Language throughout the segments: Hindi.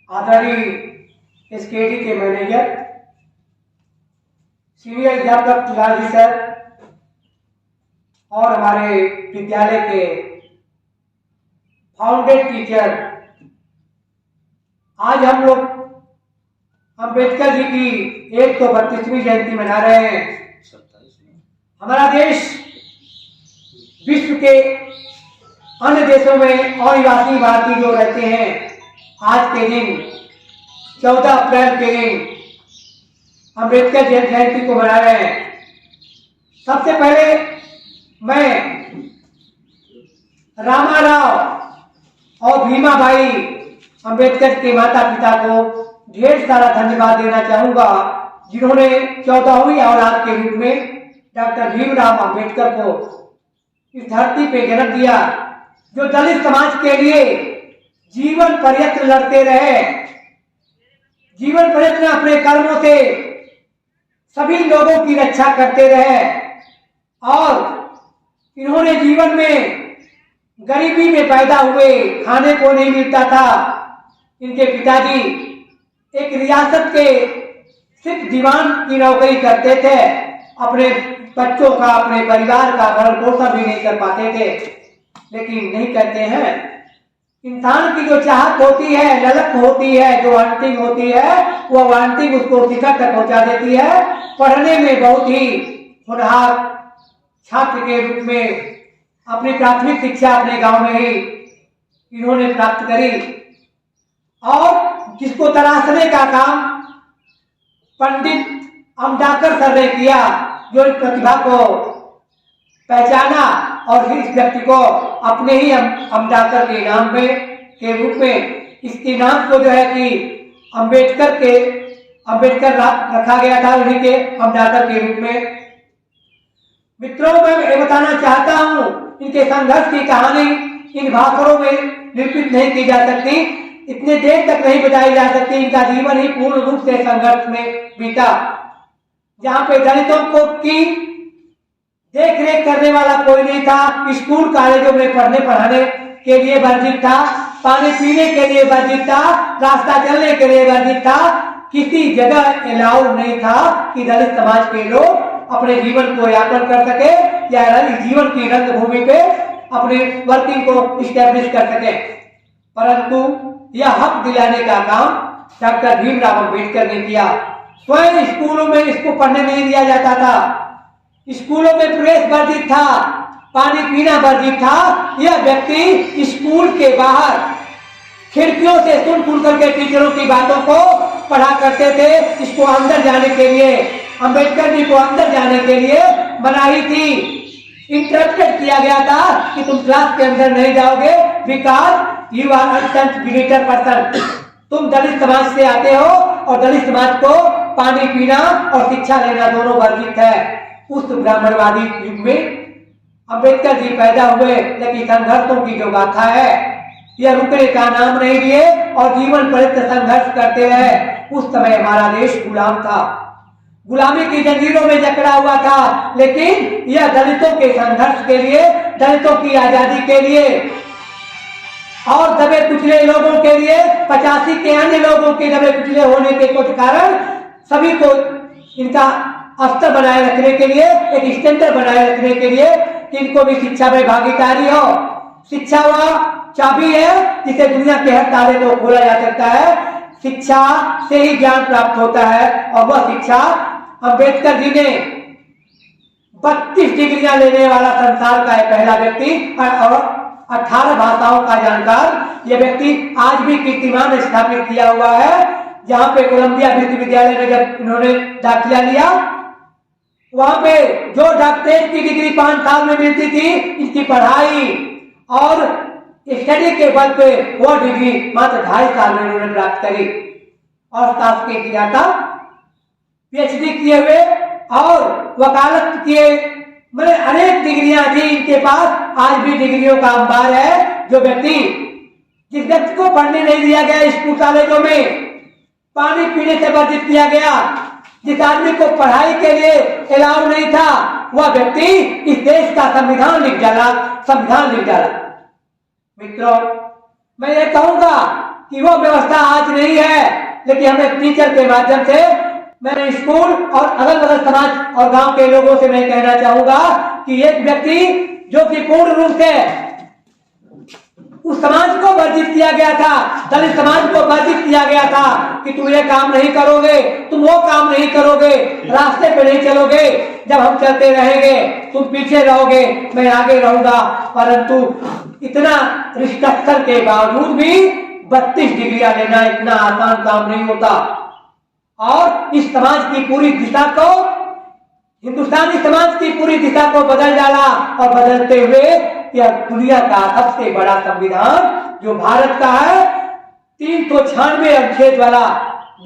आदरणीय एसकेडी के मैनेजर, सीनियर अध्यापक लालजी सर और हमारे विद्यालय के फाउंडेड टीचर, आज हम लोग अंबेडकर जी की 132वीं जयंती मना रहे हैं। हमारा देश विश्व के अन्य देशों में अनिवासी भारतीय जो रहते हैं, आज के दिन 14 अप्रैल के दिन अंबेडकर जयंती को मना रहे हैं। सबसे पहले मैं रामाराव और भीमाबाई अंबेडकर के माता पिता को ढेर सारा धन्यवाद देना चाहूंगा, जिन्होंने 14वीं औलाद के रूप में डॉक्टर भीमराव अंबेडकर को इस धरती पे जन्म दिया, जो दलित समाज के लिए जीवन पर्यंत लड़ते रहे। जीवन पर्यंत अपने कर्मों से सभी लोगों की रक्षा करते रहे और इन्होंने जीवन में गरीबी में पैदा हुए, खाने को नहीं मिलता था। इनके पिताजी एक रियासत के सिर्फ दीवान की नौकरी करते थे, अपने बच्चों का, अपने परिवार का भरण पोषण भी नहीं कर पाते थे। लेकिन नहीं कहते हैं, इंसान की जो चाहत होती है, ललक होती है, जो वांटिंग होती है, वो वांटिंग उसको शिखर तक पहुंचा देती है। पढ़ने में बहुत ही होनहार छात्र के रूप में अपनी प्राथमिक शिक्षा अपने गांव में ही इन्होंने प्राप्त करी और जिसको तराशने का काम पंडित अम्बेडकर सर ने किया, जो इस प्रतिभा को पहचाना और इस व्यक्ति को अपने ही अम्बेडकर के नाम में के रूप में इसके नाम को जो है कि अम्बेडकर रखा गया था, उन्हीं के अम्बेडकर के रूप में। मित्रों, मैं ये बताना चाहता हूँ, इनके संघर्ष की कहानी इन भाषणों में निरूपित नहीं की जा सकती, इतने देर तक नहीं बताई जा सकती। इनका जीवन ही पूर्ण रूप से संघर्ष में बीता, जहाँ पे दलितों को की देख रेख करने वाला कोई नहीं था। स्कूल कॉलेजों में पढ़ने पढ़ाने के लिए वर्जित था, पानी पीने के लिए वर्जित था, रास्ता चलने के लिए वर्जित था। किसी जगह अलाउ नहीं था कि दलित समाज के लोग अपने जीवन को यापन कर सके या जीवन की रंगभूमि पे अपने वर्किंग को स्टैब्लिश कर सके। परंतु यह हक दिलाने का काम डॉक्टर भीमराव अंबेडकर ने किया। स्वयं स्कूलों में इसको पढ़ने नहीं दिया जाता था, स्कूलों में प्रेस वर्जित था, पानी पीना वर्जित था। यह व्यक्ति स्कूल के बाहर खिड़कियों से सुन करके टीचरों की बातों को पढ़ा करते थे। इसको अंदर जाने के लिए, अंबेडकर जी को अंदर जाने के लिए मनाही थी, इंटरप्टेड किया गया था कि तुम क्लास के अंदर नहीं जाओगे, बिकॉज यू आर अनसेंसिटिव पर्सन। तुम दलित समाज से आते हो और दलित समाज को पानी पीना और शिक्षा लेना दोनों वर्जित है। उस ब्राह्मणवादी युग में अंबेडकर जी पैदा हुए, लेकिन संघर्षों की जो गाथा है, यह रुकने का नाम नहीं लिए और जीवन पर्यंत संघर्ष करते रहे। उस समय हमारा देश गुलाम था, गुलामी की जंजीरों में जकड़ा हुआ था, लेकिन यह दलितों के संघर्ष के लिए, दलितों की आजादी के लिए और दबे कुचले लोगों के लिए, 85 के अन्य लोगों के दबे कुचले होने के कुछ कारण सभी को इनका स्तर बनाए रखने के लिए, एक स्टैंडर्ड बनाए रखने के लिए कि इनको भी शिक्षा में भागीदारी हो। शिक्षा वह चाबी है जिसे दुनिया के हर ताले को खोला जा सकता है। शिक्षा से ही ज्ञान प्राप्त होता है और वह शिक्षा अंबेडकर जी ने 32 डिग्रियां लेने वाला संसार का पहला व्यक्ति और 18 भाषाओं का जानकार यह व्यक्ति आज भी कीर्तिमान स्थापित किया हुआ है। जहाँ पे कोलंबिया विश्वविद्यालय में जब इन्होंने दाखिला लिया, वहां पे जो डॉक्टरेट की डिग्री 5 साल में मिलती थी, इसकी पढ़ाई और स्टडी के बल पे वो डिग्री मात्र 2.5 साल में उन्होंने प्राप्त करी और शासकीय किया था, पीएचडी किए हुए और वकालत किए, मैंने अनेक डिग्रियां थी इनके पास। आज भी डिग्रियों का अंबार है। जो व्यक्ति, जिस व्यक्ति को पढ़ने नहीं दिया गया स्कूल कॉलेजों में, पानी पीने से वर्जित किया गया, जिस आदमी को पढ़ाई के लिए अलाउ नहीं था, वह व्यक्ति इस देश का संविधान लिख डाला। मित्रों, मैं ये कहूंगा कि वो व्यवस्था आज नहीं है, लेकिन हमें टीचर के माध्यम से मैंने स्कूल और अगल बगल समाज और गांव के लोगों से मैं कहना चाहूंगा कि एक व्यक्ति जो कि पूर्ण रूप से उस समाज को वर्जित किया गया था, दलित समाज को वर्जित किया गया था कि तुम ये काम नहीं करोगे, तुम वो काम नहीं करोगे, रास्ते पे नहीं चलोगे, जब हम चलते रहेंगे तुम पीछे रहोगे, मैं आगे रहूंगा। परंतु इतना रिस्ट्रक्चर के बावजूद भी 32 डिग्रियां लेना इतना आसान काम नहीं होता। और इस समाज की पूरी दिशा को, हिंदुस्तानी समाज की पूरी दिशा को बदल डाला और बदलते हुए यह दुनिया का सबसे बड़ा संविधान जो भारत का है, 396 अनुच्छेद वाला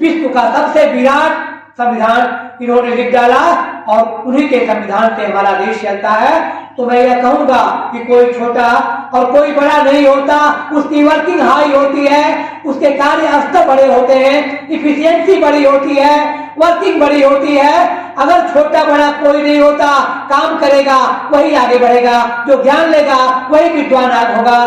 विश्व का सबसे विराट संविधान इन्होंने लिख डाला और उन्हीं के संविधान से हमारा देश चलता है। तो मैं यह कहूंगा कि कोई छोटा और कोई बड़ा नहीं होता, उसकी वर्किंग हाई होती है, उसके कार्य स्तर बड़े होते हैं, इफिशियंसी बड़ी होती है, वर्किंग बड़ी होती है। अगर छोटा बड़ा कोई नहीं होता, काम करेगा वही आगे बढ़ेगा, जो ज्ञान लेगा वही विद्वान होगा,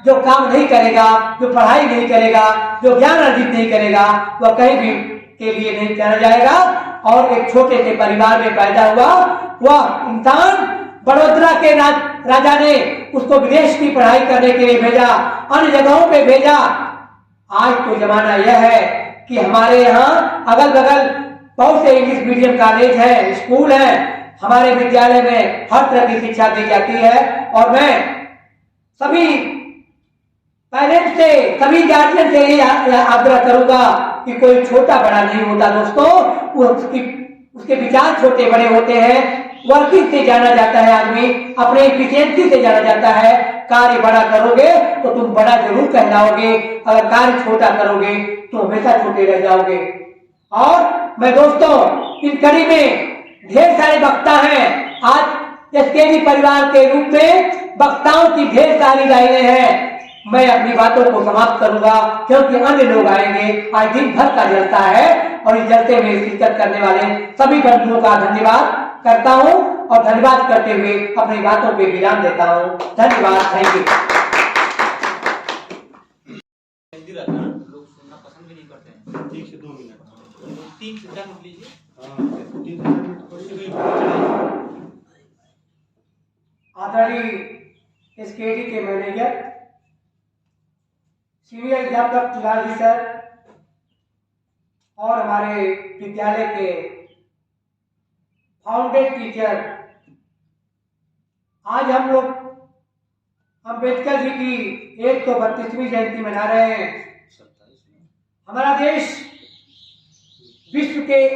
जो काम नहीं करेगा, जो पढ़ाई नहीं करेगा, जो ज्ञान अर्जित नहीं करेगा, वह कहीं भी के लिए नहीं जाना जाएगा। और एक छोटे से परिवार में पैदा हुआ वह इंसान, बड़ोदरा के राजा ने उसको विदेश की पढ़ाई करने के लिए भेजा, अन्य जगहों पे भेजा। आज तो जमाना यह है कि हमारे यहाँ अगल बगल बहुत से इंग्लिश मीडियम कॉलेज है, स्कूल है, हमारे विद्यालय में हर तरह की शिक्षा दी जाती है। और मैं सभी पेरेंट्स से, सभी गार्जियन से यही आग्रह करूंगा कि कोई छोटा बड़ा नहीं होता दोस्तों, उसके विचार छोटे बड़े होते हैं। वर्किंग से जाना जाता है आदमी, अपने इफिशियंसी से जाना जाता है। कार्य बड़ा करोगे तो तुम बड़ा जरूर कहलाओगे, अगर कार्य छोटा करोगे तो हमेशा छोटे रह जाओगे। और मैं दोस्तों इन कड़ी में ढेर सारे वक्ता हैं, आज एसकेडी परिवार के रूप में वक्ताओं की ढेर सारी लाइनें हैं। मैं अपनी बातों को समाप्त करूंगा क्योंकि अन्य लोग आएंगे। आज दिन भर का जलसा है और इस जलसे में शिरकत करने वाले सभी बंधुओं का धन्यवाद करता हूं और धन्यवाद करते हुए अपनी बातों पे विराम देता हूं। धन्यवाद, थैंक यू। लोग सुनना पसंद भी नहीं करते हैं। ठीक से 2 मिनट 3 से 10 मिनट लीजिए। आदरणीय एसकेडी के मैनेजर, सीनियर अध्यापक तिवारी सर और हमारे विद्यालय के फाउंडेड टीचर, आज हम लोग अंबेडकर जी की 132वीं जयंती मना रहे हैं। हमारा देश विश्व के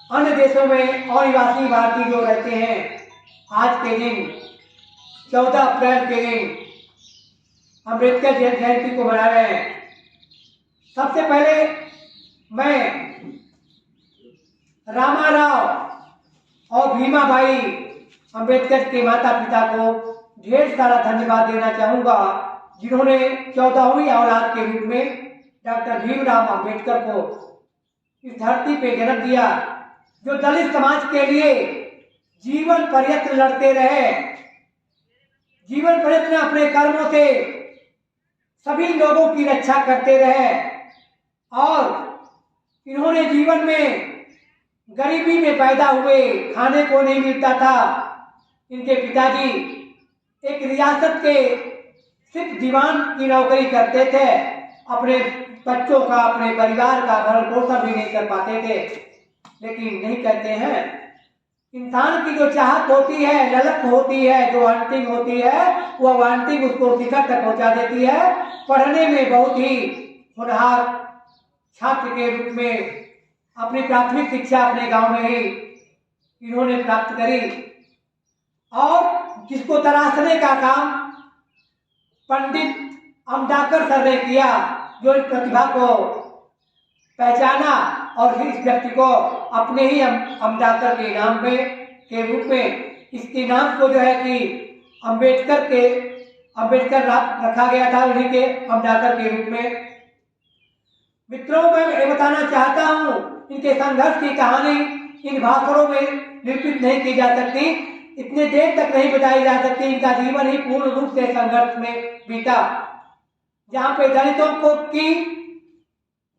अन्य देशों में अनिवासी भारतीय जो रहते हैं, आज के दिन 14 अप्रैल के दिन अंबेडकर जयंती को मना रहे हैं। सबसे पहले मैं रामाराव और भीमाबाई अंबेडकर के माता पिता को ढेर सारा धन्यवाद देना चाहूंगा, जिन्होंने 14वीं औलाद के रूप में डॉक्टर भीमराव अंबेडकर को इस धरती पे जन्म दिया, जो दलित समाज के लिए जीवन पर्यंत लड़ते रहे, जीवन पर्यंत अपने कर्मों से सभी लोगों की रक्षा करते रहे। और इन्होंने जीवन में गरीबी में पैदा हुए, खाने को नहीं मिलता था। इनके पिताजी एक रियासत के सिर्फ दीवान की नौकरी करते थे, अपने बच्चों का, अपने परिवार का भरण पोषण भी नहीं कर पाते थे। लेकिन नहीं कहते हैं, इंसान की जो चाहत होती है, ललक होती है, जो वांटिंग होती है, वह वांटिंग उसको शिखर तक पहुंचा देती है। पढ़ने में बहुत ही होनहार छात्र के रूप में अपनी प्राथमिक शिक्षा अपने गांव में ही इन्होंने प्राप्त करी और जिसको तराशने का काम पंडित अमडाकर सर ने किया, जो इस प्रतिभा को पहचाना और इस व्यक्ति को अपने ही अमडाकर के नाम में के रूप में इसके नाम को जो है कि अम्बेडकर रखा गया था, उन्हीं के अमडाकर के रूप में। मित्रों, मैं ये बताना चाहता हूँ, इनके संघर्ष की कहानी इन भाषणों में निरूपित नहीं की जा सकती, इतने देर तक नहीं बताई जा सकती। इनका जीवन ही पूर्ण रूप से संघर्ष में बीता। जहाँ पे दलितों को की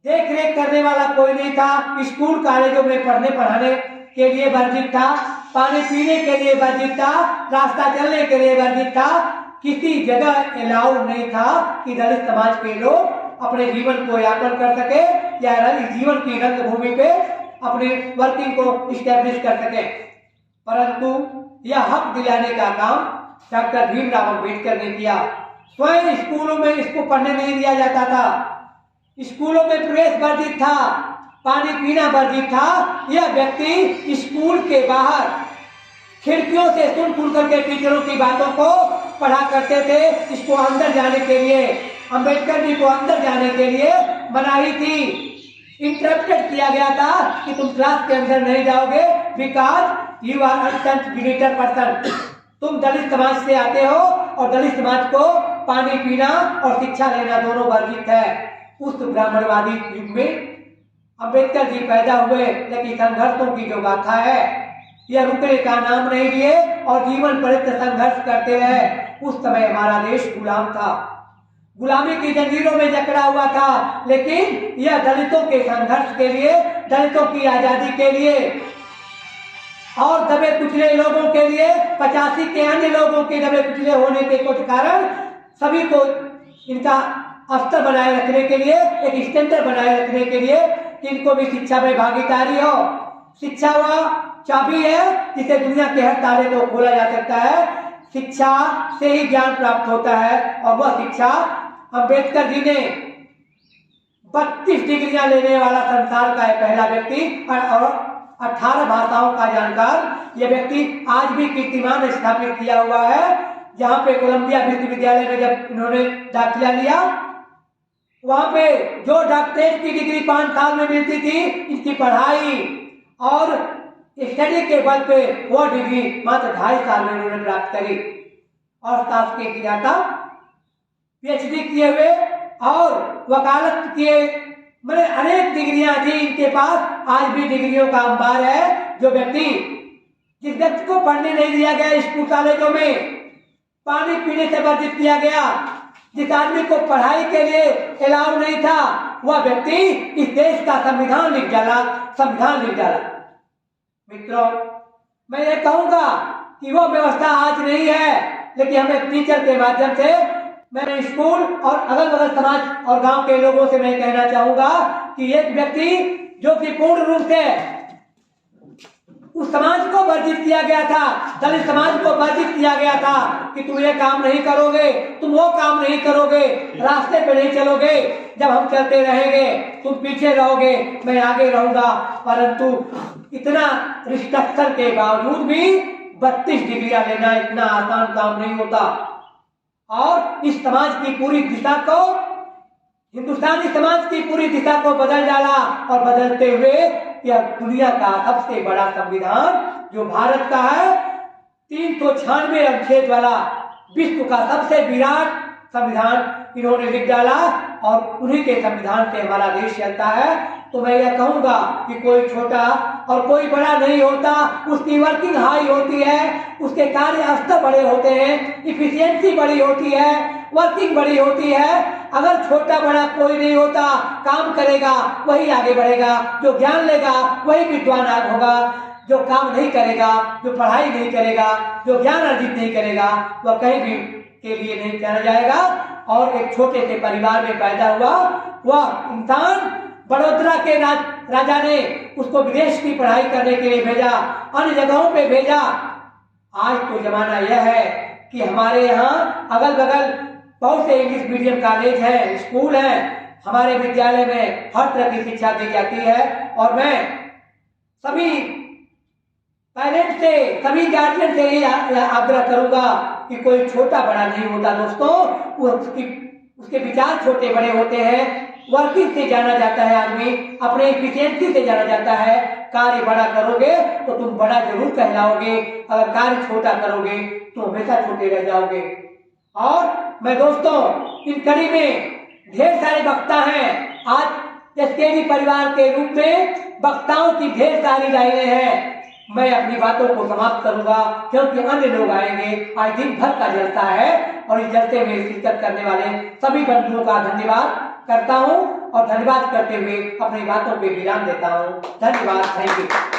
देख रेख करने वाला कोई नहीं था, स्कूल कॉलेजों में पढ़ने पढ़ाने के लिए वर्जित था, पानी पीने के लिए वर्जित था, रास्ता चलने के लिए वर्जित था। किसी जगह अलाउ नहीं था कि दलित समाज के लोग अपने जीवन को यापन कर सके या जीवन की रंगभूमि पे अपने वर्किंग को इस्टेब्लिश कर सके। परंतु यह हक दिलाने का काम डॉक्टर भीमराव अम्बेडकर ने किया। स्वयं स्कूलों में इसको पढ़ने नहीं दिया जाता था, स्कूलों में प्रवेश वर्जित था, पानी पीना वर्जित था। यह व्यक्ति स्कूल के बाहर खिड़कियों से सुन करके टीचरों की बातों को पढ़ा करते थे। इसको अंदर जाने के लिए, अम्बेडकर जी को अंदर जाने के लिए मनाही थी, इंटरप्टेड किया गया था कि तुम क्लास के अंदर नहीं जाओगे, because you are a belittled person. तुम दलित समाज से आते हो और दलित समाज को पानी पीना और शिक्षा लेना दोनों वर्जित है। उस ब्राह्मणवादी युग में अम्बेडकर जी पैदा हुए, लेकिन संघर्षों की जो गाथा है यह रुकने का नाम नहीं लिए और जीवन पर्यंत संघर्ष करते रहे। उस समय हमारा देश गुलाम था, गुलामी की जंजीरों में जकड़ा हुआ था, लेकिन यह दलितों के संघर्ष के लिए, दलितों की आजादी के लिए और दबे कुचले लोगों के लिए, 85 के अन्य लोगों के दबे कुचले होने के कुछ कारण सभी को इनका स्तर बनाए रखने के लिए, एक स्टैंडर्ड बनाए रखने के लिए कि इनको भी शिक्षा में भागीदारी हो। शिक्षा वह चाबी है जिसे दुनिया के हर ताले को खोला जा सकता है। शिक्षा से ही ज्ञान प्राप्त होता है और वह शिक्षा अम्बेडकर जी ने 32 डिग्रियां लेने वाला संसार का पहला व्यक्ति और 18 भाषाओं का जानकार यह व्यक्ति आज भी कीर्तिमान स्थापित किया हुआ है। जहाँ पे कोलंबिया विश्वविद्यालय में जब इन्होंने दाखिला लिया, वहाँ पे जो डॉक्टरेट की डिग्री 5 साल में मिलती थी, इसकी पढ़ाई और स्टडी के बल पे वो डिग्री मात्र 2.5 साल में उन्होंने प्राप्त करी। और शासकीय किया था, पीएचडी किए हुए और वकालत किए, मैंने अनेक डिग्रियां थी इनके पास। आज भी डिग्रियों का अंबार है। जो व्यक्ति, जिस व्यक्ति को पढ़ने नहीं दिया गया स्कूल कॉलेजों में, पानी पीने से वर्जित किया गया, जिस आदमी को पढ़ाई के लिए अलाउ नहीं था, वह व्यक्ति इस देश का संविधान लिख डाला। मित्रों, मैं ये कहूंगा कि वो व्यवस्था आज नहीं है, लेकिन हमें टीचर के माध्यम से, मैं स्कूल और अगल बगल समाज और गांव के लोगों से मैं कहना चाहूंगा कि एक व्यक्ति जो कि पूर्ण रूप से उस समाज को वर्जित किया गया था, दलित समाज को वर्जित किया गया था कि तुम ये काम नहीं करोगे, तुम वो काम नहीं करोगे, रास्ते पे नहीं चलोगे, जब हम चलते रहेंगे तुम पीछे रहोगे, मैं आगे रहूंगा। परंतु इतना रिस्ट्रक्शन के बावजूद भी 32 डिग्रियां लेना इतना आसान काम नहीं होता और इस समाज की पूरी दिशा को, हिंदुस्तानी समाज की पूरी दिशा को बदल डाला और बदलते हुए यह दुनिया का सबसे बड़ा संविधान जो भारत का है, 396 अनुच्छेद वाला विश्व का सबसे विराट संविधान इन्होंने लिख डाला और उन्हीं के संविधान से हमारा देश चलता है। तो मैं यह कहूंगा कि कोई छोटा और कोई बड़ा नहीं होता, उसकी वर्किंग हाई होती है, उसके कार्य स्तर बड़े होते हैं, इफिशियंसी बड़ी होती है, वर्किंग बड़ी होती है। अगर छोटा बड़ा कोई नहीं होता, काम करेगा वही आगे बढ़ेगा, जो ज्ञान लेगा वही विद्वान होगा, जो काम नहीं करेगा, जो पढ़ाई नहीं करेगा, जो ज्ञान अर्जित नहीं करेगा, वह कहीं भी के लिए नहीं जाना जाएगा। और एक छोटे से परिवार में पैदा हुआ वह इंसान, बड़ौदा के राजा ने उसको विदेश की पढ़ाई करने के लिए भेजा, अन्य जगहों पे भेजा। आज तो जमाना यह है कि हमारे यहाँ अगल बगल बहुत से इंग्लिश मीडियम कॉलेज है, स्कूल है, हमारे विद्यालय में हर तरह की शिक्षा दी जाती है। और मैं सभी पेरेंट्स से, सभी गार्जियन से ये आग्रह करूंगा कि कोई छोटा बड़ा नहीं होता दोस्तों, उसके विचार छोटे बड़े होते हैं। वर्किंग से जाना जाता है आदमी, अपने इफिशियंसी से जाना जाता है। कार्य बड़ा करोगे तो तुम बड़ा जरूर कहलाओगे, अगर कार्य छोटा करोगे तो हमेशा छोटे रह जाओगे। और मैं दोस्तों, इस कड़ी में ढेर सारे वक्ता हैं। आज एसकेडी परिवार के रूप में वक्ताओं की ढेर सारी लाइनें हैं। मैं अपनी बातों को समाप्त करूंगा, क्योंकि अन्य लोग आएंगे। आज दिन भर का जलसा है और इस जलसे में शिरकत करने वाले सभी बंधुओं का धन्यवाद करता हूं और धन्यवाद करते हुए अपनी बातों पे विराम देता हूं। धन्यवाद, थैंक यू।